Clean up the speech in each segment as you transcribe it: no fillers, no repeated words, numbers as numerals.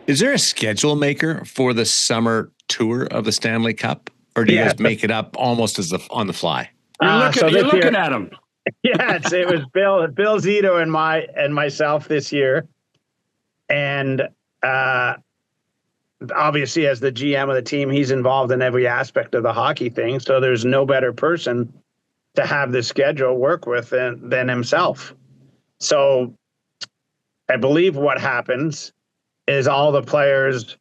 Is there a schedule maker for the summer tour of the Stanley Cup, or do you Yeah. guys make it up almost as on the fly? You're looking at him. Yeah, it was Bill Zito and myself this year, and obviously as the GM of the team, he's involved in every aspect of the hockey thing. So there's no better person to have the schedule work with than himself. So I believe what happens is all the players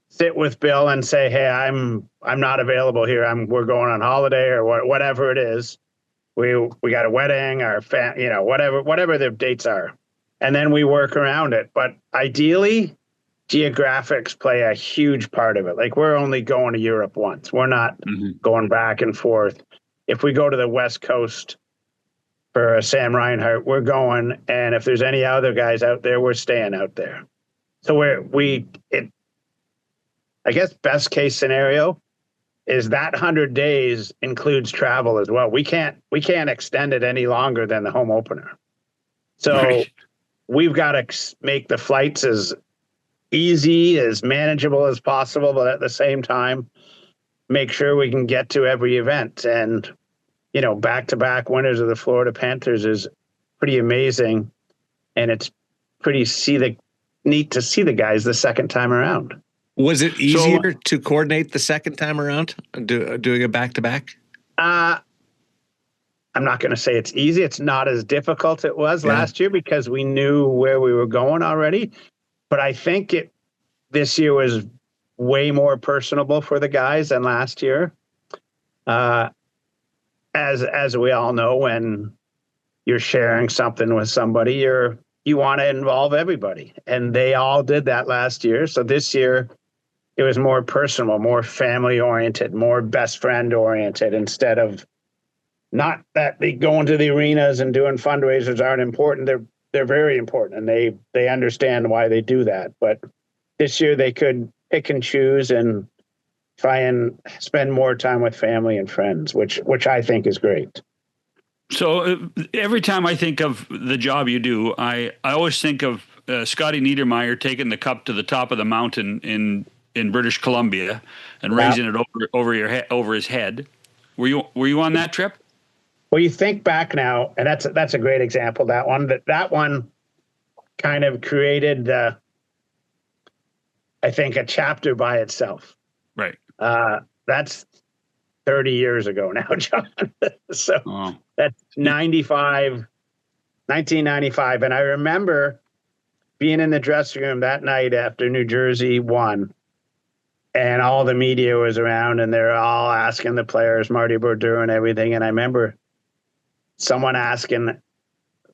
sit with Bill and say, "Hey, I'm not available here. We're going on holiday or whatever it is. We got a wedding or whatever the dates are." And then we work around it. But ideally, geographics play a huge part of it. Like, we're only going to Europe once. We're not going back and forth. If we go to the West Coast for a Sam Reinhart, we're going. And if there's any other guys out there, we're staying out there. So I guess best case scenario is that 100 days includes travel as well. We can't extend it any longer than the home opener. So we've got to make the flights as easy, as manageable as possible, but at the same time, make sure we can get to every event. And, back-to-back winners of the Florida Panthers is pretty amazing. And it's pretty neat to see the guys the second time around. Was it easier to coordinate the second time around, doing a back-to-back? I'm not going to say it's easy. It's not as difficult it was last year because we knew where we were going already. But I think this year was way more personable for the guys than last year. As we all know, when you're sharing something with somebody, you want to involve everybody. And they all did that last year. So this year, it was more personal, more family-oriented, more best friend-oriented, instead of not that they going to the arenas and doing fundraisers aren't important. They're very important, and they understand why they do that. But this year they could pick and choose and try and spend more time with family and friends, which I think is great. So every time I think of the job you do, I always think of Scotty Niedermayer taking the cup to the top of the mountain in British Columbia and raising it over his head. Were you on that trip? Well, you think back now, and that's a great example. That one kind of created, I think, a chapter by itself. Right. That's 30 years ago now, John. So that's 1995, and I remember being in the dressing room that night after New Jersey won. And all the media was around, and they're all asking the players, Marty Brodeur and everything. And I remember someone asking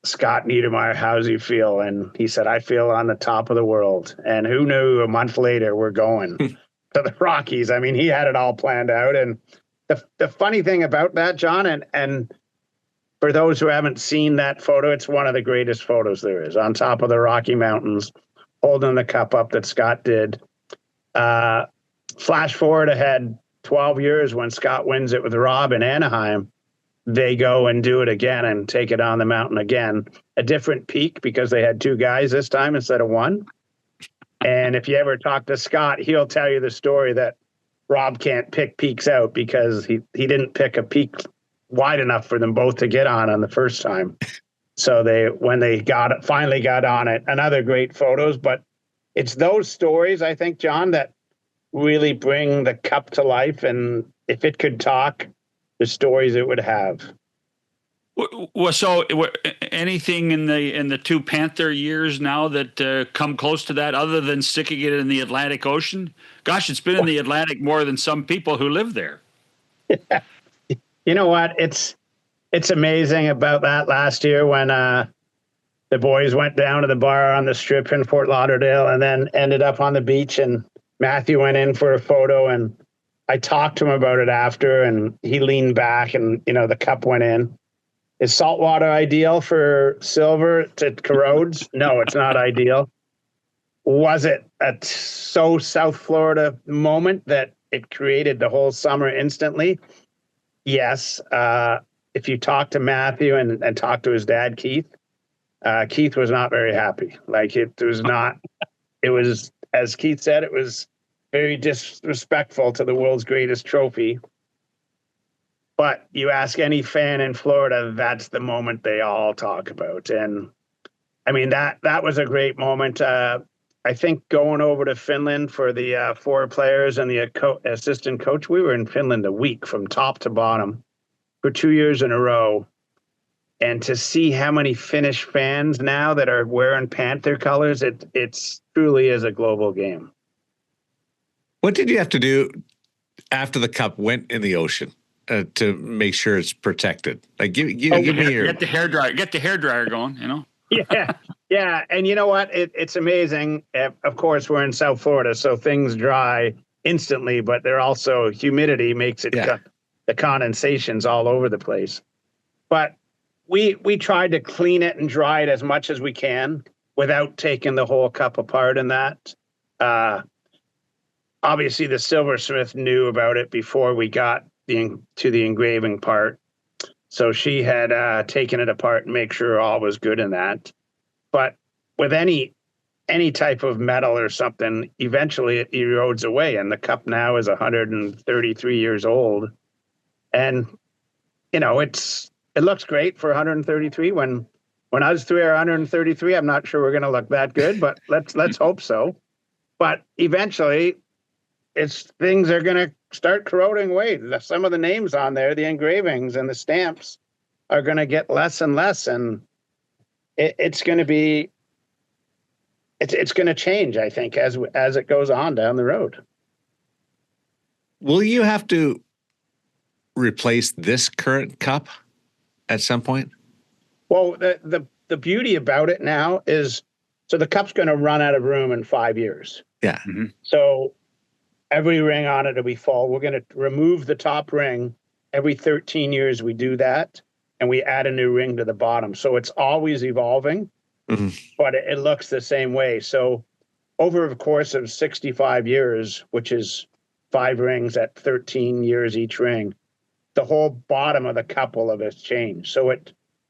Scott Niedermayer, how's he feel? And he said, I feel on the top of the world. And who knew a month later we're going to the Rockies? I mean, he had it all planned out. And the funny thing about that, John, and for those who haven't seen that photo, it's one of the greatest photos there is, on top of the Rocky Mountains, holding the cup up that Scott did. Flash forward ahead 12 years when Scott wins it with Rob in Anaheim. They go and do it again and take it on the mountain again. A different peak because they had two guys this time instead of one. And if you ever talk to Scott, he'll tell you the story that Rob can't pick peaks out because he didn't pick a peak wide enough for them both to get on the first time. So when they finally got on it, another great photos. But it's those stories, I think, John, that really bring the cup to life. And if it could talk, the stories it would have. Well, so anything in the two Panther years now that come close to that, other than sticking it in the Atlantic Ocean? Gosh, it's been in the Atlantic more than some people who live there. You know what? It's amazing about that last year when the boys went down to the bar on the Strip in Fort Lauderdale and then ended up on the beach, and Matthew went in for a photo, and I talked to him about it after, and he leaned back and, the cup went in. Is saltwater ideal for silver? It corrodes? No, it's not ideal. Was it a so South Florida moment that it created the whole summer instantly? Yes. If you talk to Matthew and talk to his dad, Keith was not very happy. Like, it was not, it was as Keith said, it was very disrespectful to the world's greatest trophy. But you ask any fan in Florida, that's the moment they all talk about. And I mean, that was a great moment. I think going over to Finland for the 4 players and the assistant coach, we were in Finland a week from top to bottom for 2 years in a row. And to see how many Finnish fans now that are wearing Panther colors, it's truly is a global game. What did you have to do after the cup went in the ocean to make sure it's protected? Like, give me your get the hairdryer going. You know. Yeah. And you know what? It's amazing. Of course, we're in South Florida, so things dry instantly, but they're also humidity makes it the condensation's all over the place. But we tried to clean it and dry it as much as we can without taking the whole cup apart in that. Obviously, the silversmith knew about it before we got to the engraving part. So she had taken it apart and make sure all was good in that. But with any type of metal or something, eventually it erodes away. And the cup now is 133 years old. And, you know, it looks great for 133. When us three are 133, I'm not sure we're going to look that good, but let's hope so. But eventually, things are going to start corroding away. Some of the names on there, the engravings and the stamps, are going to get less and less, and it's going to be it's going to change, I think, as it goes on down the road. Will you have to replace this current cup at some point? Well, the beauty about it now is, so the cup's going to run out of room in 5 years. Yeah. Mm-hmm. So every ring on it will be full. We're going to remove the top ring. Every 13 years we do that, and we add a new ring to the bottom. So it's always evolving, but it looks the same way. So over the course of 65 years, which is 5 rings at 13 years each ring, the whole bottom of the cup will have changed. So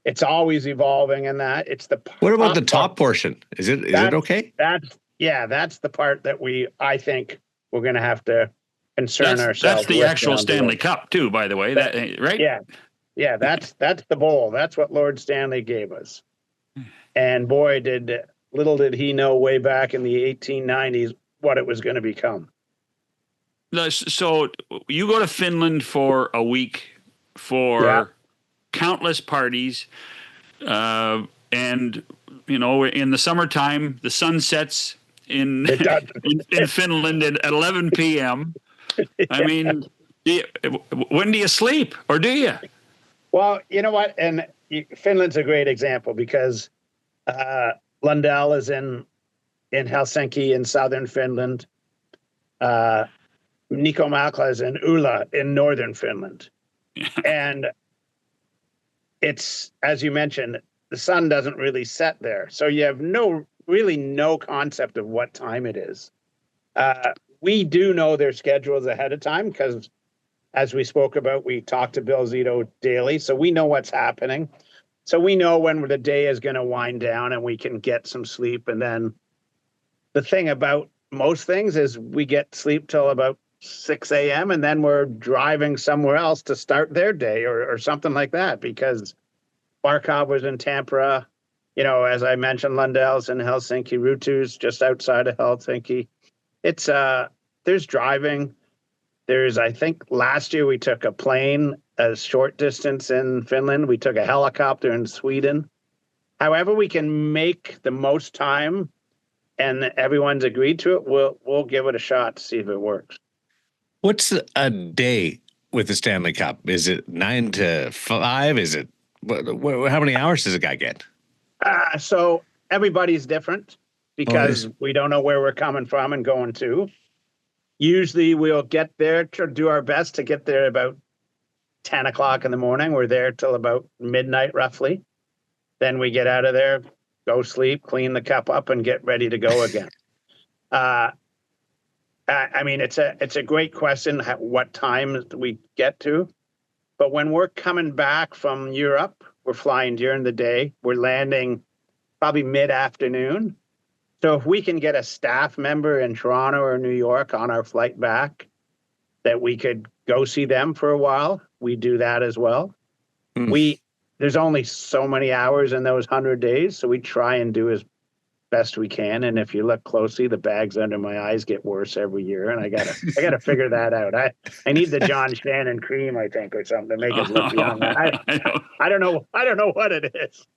it's always evolving in that. It's the What about the top portion? Is it okay? That's the part that I think we're going to have to concern ourselves. That's the with actual Stanley Cup too, by the way. Right? Yeah. That's the bowl. That's what Lord Stanley gave us. And boy, little did he know way back in the 1890s what it was going to become. So you go to Finland for a week for countless parties, and you know, in the summertime, the sun sets in Finland at 11 p.m. I mean, when do you sleep, or do you? Well, you know what, and Finland's a great example because Lundell is in Helsinki in southern Finland. Nico Makla is in Ulla in northern Finland. And it's, as you mentioned, the sun doesn't really set there. So you have no concept of what time it is. We do know their schedules ahead of time because, as we spoke about, we talk to Bill Zito daily. So we know what's happening. So we know when the day is going to wind down and we can get some sleep. And then the thing about most things is we get sleep till about 6 a.m. and then we're driving somewhere else to start their day or something like that, because Barkov was in Tampere. You know, as I mentioned, Lundell's in Helsinki, Ruutu's just outside of Helsinki. It's there's driving. I think last year we took a plane a short distance in Finland. We took a helicopter in Sweden. However we can make the most time and everyone's agreed to it, we'll give it a shot to see if it works. What's a day with the Stanley Cup? Is it 9 to 5? Is it how many hours does a guy get? So everybody's different because we don't know where we're coming from and going to. Usually we'll get there to do our best to get there about 10 o'clock in the morning. We're there till about midnight roughly. Then we get out of there, go sleep, clean the cup up, and get ready to go again. I mean, it's a great question, what time we get to. But when we're coming back from Europe, we're flying during the day. We're landing probably mid-afternoon. So if we can get a staff member in Toronto or New York on our flight back, that we could go see them for a while, we do that as well. There's only so many hours in those 100 days, so we try and do as best we can. And if you look closely, the bags under my eyes get worse every year, and I gotta figure that out. I need the John Shannon cream, I think, or something to make it look younger. I don't know what it is.